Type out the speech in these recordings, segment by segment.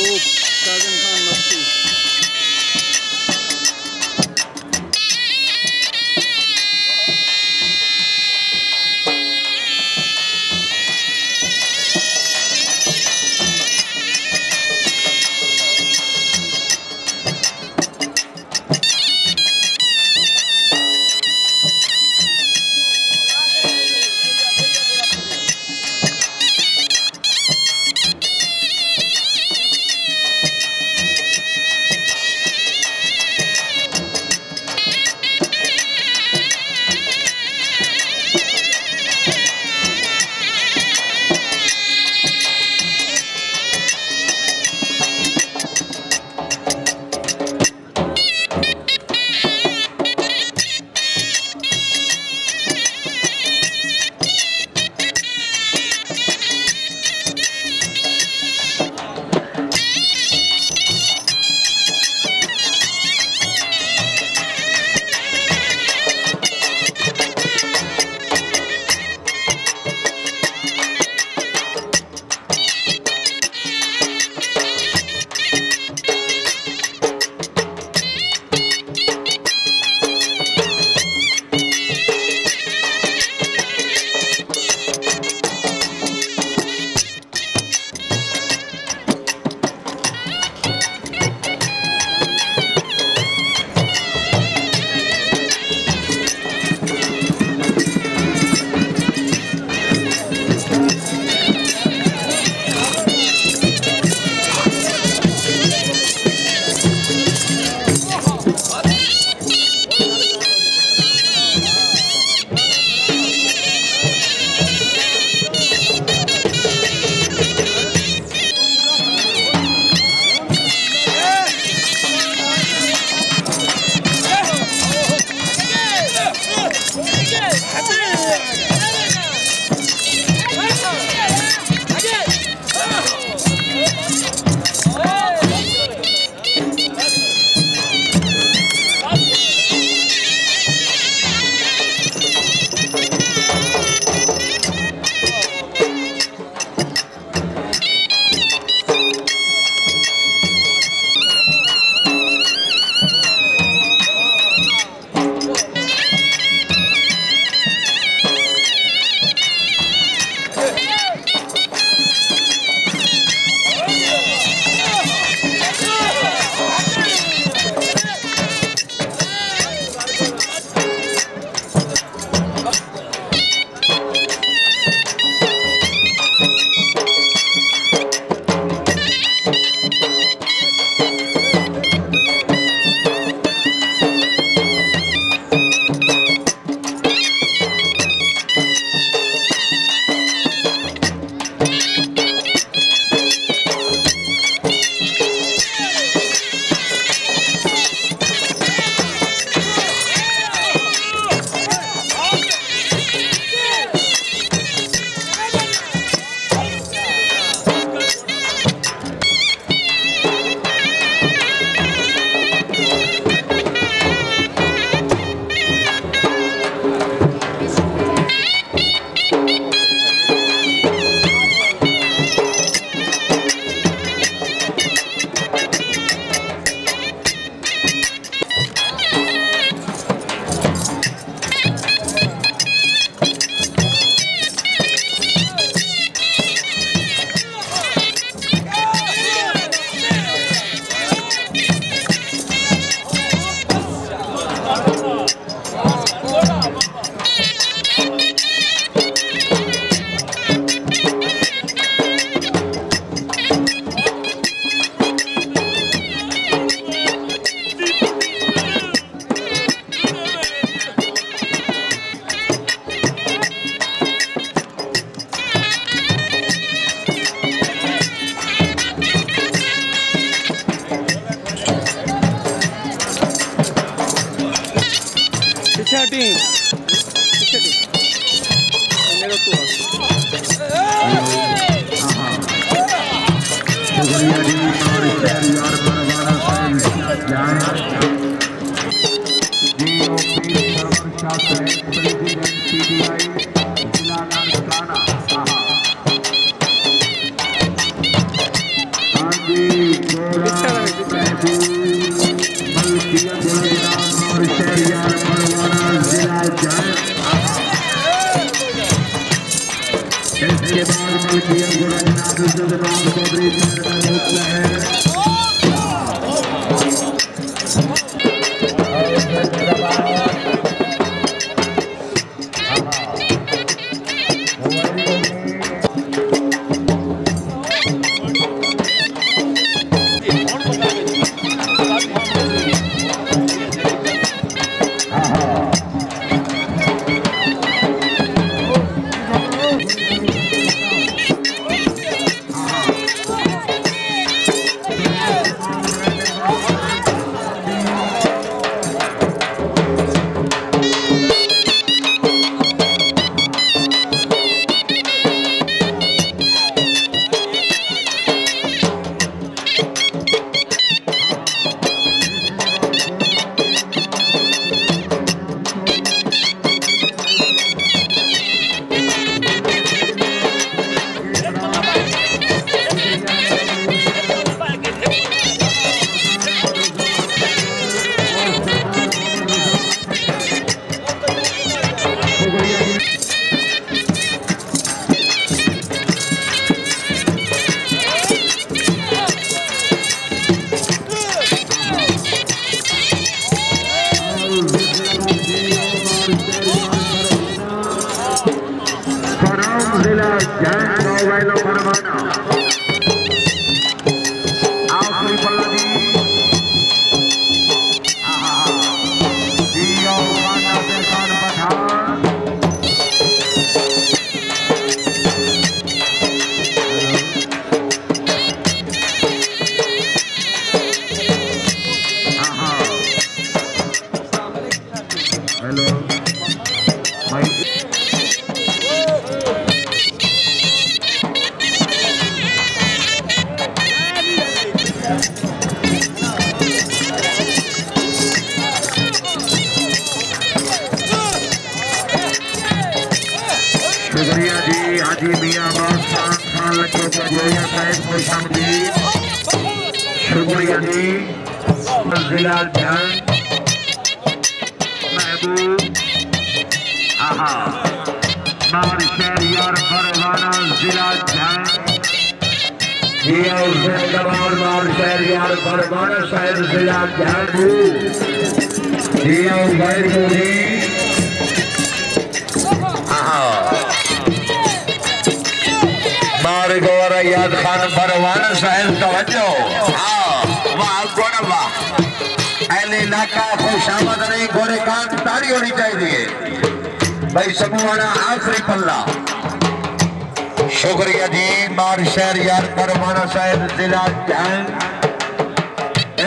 महबूब साजन खान मस्ती। Chatting. पीछे रहे इसके बाद मलकियत शुक्रिया जी हाजी मियां बादशाह खान लगे जोया साहिब को शामिल शुक्रिया जी जिला ध्यान महबूब आहा मार शहर यार परवाना जिला ध्यान जिया हुसैन कमाल मार शहर यार परवाना शहर जिला ध्यान जिया हुसैन मोदी मार गौर याद खान परवाना साहिब तवज्जो वाह गोरा वाह अहले इलाका खुशामद नहीं गोरे कान ताड़ी होनी चाहिए भाई समूहाना आखिरी पल्ला शुक्रिया जी मार शहर यार परवाना साहिब जिला ध्यान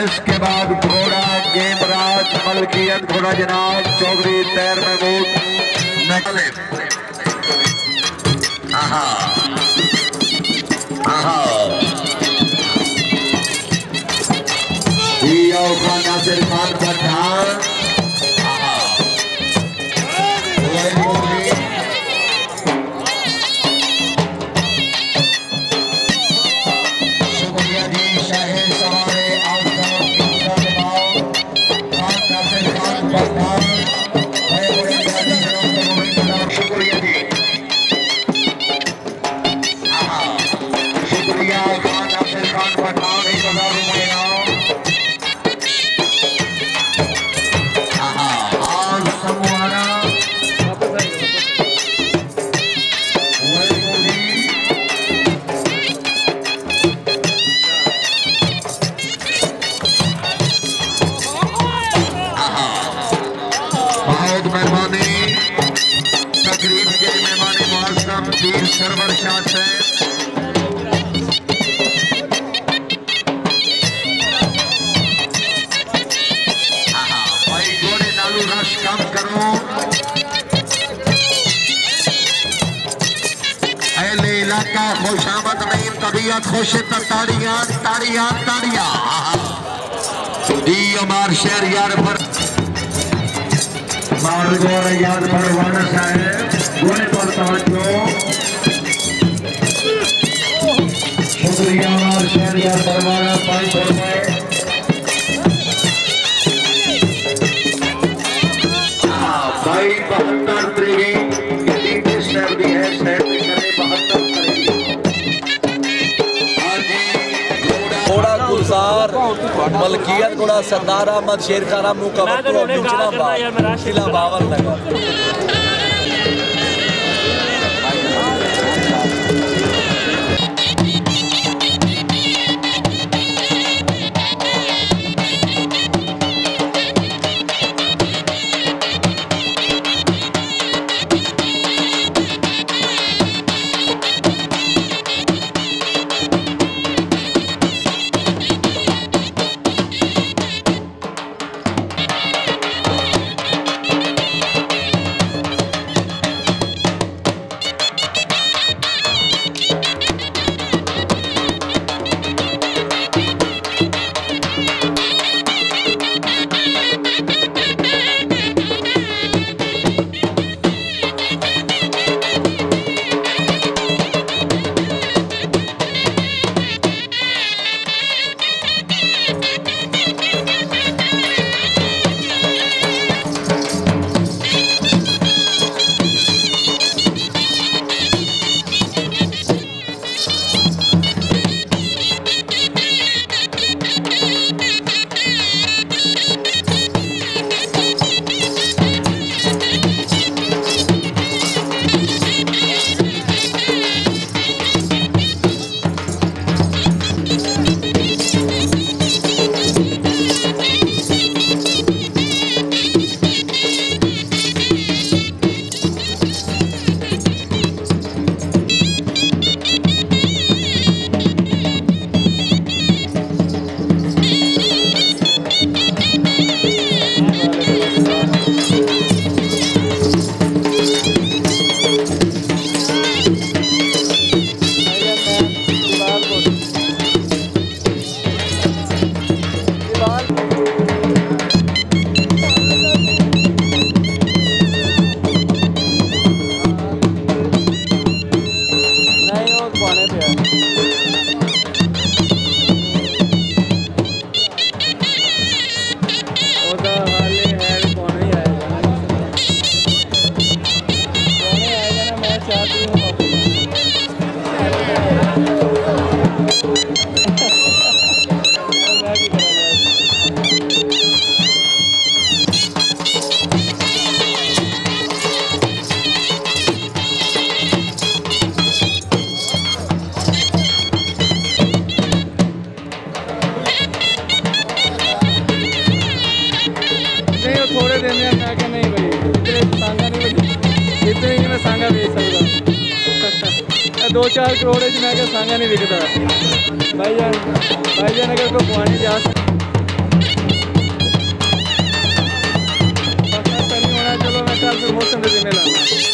इसके बाद घोड़ा गेमराज मलकियत घोड़ा जनाब चौधरी तैर महमूद नकले आहा नासिर खान पठान शुक्रिया जी शाहे सवारे नासिर खान पठान शुक्रिया जी शुक्रिया खान नासिर खान पठान 1000 रुपये सरवर शाह से भाई गोरे नालू रश कम करो अहले इलाका खुशामद नहीं तबीयत खुश ताड़ियां ताड़ियां ताड़ियां दी हमार शहर यार पर मार गोरे यार परवाना साहब गोरे पर तवज्जो और शहरिया परवाना 500 रुपए। भाई 72 तरीके नीचे स्टेप दी है, स्टेप भी करे 72 करेगी। घोड़ा गुलजार मलकियत घोड़ा सरदार अहमद शेर खाना मुकम्मल किला बावल नगर। थोड़े दिन में मैं क्या नहीं भाई इतने सांगा नहीं भाई इतने ही मैं सांगा बेच सकता 2-4 करोड़ में मैं क्या सांगा नहीं बिकता भाईजान अगर कोई पुआनी जा सकता नहीं होना चलो मैं कल फिर मौसम में देने लगा।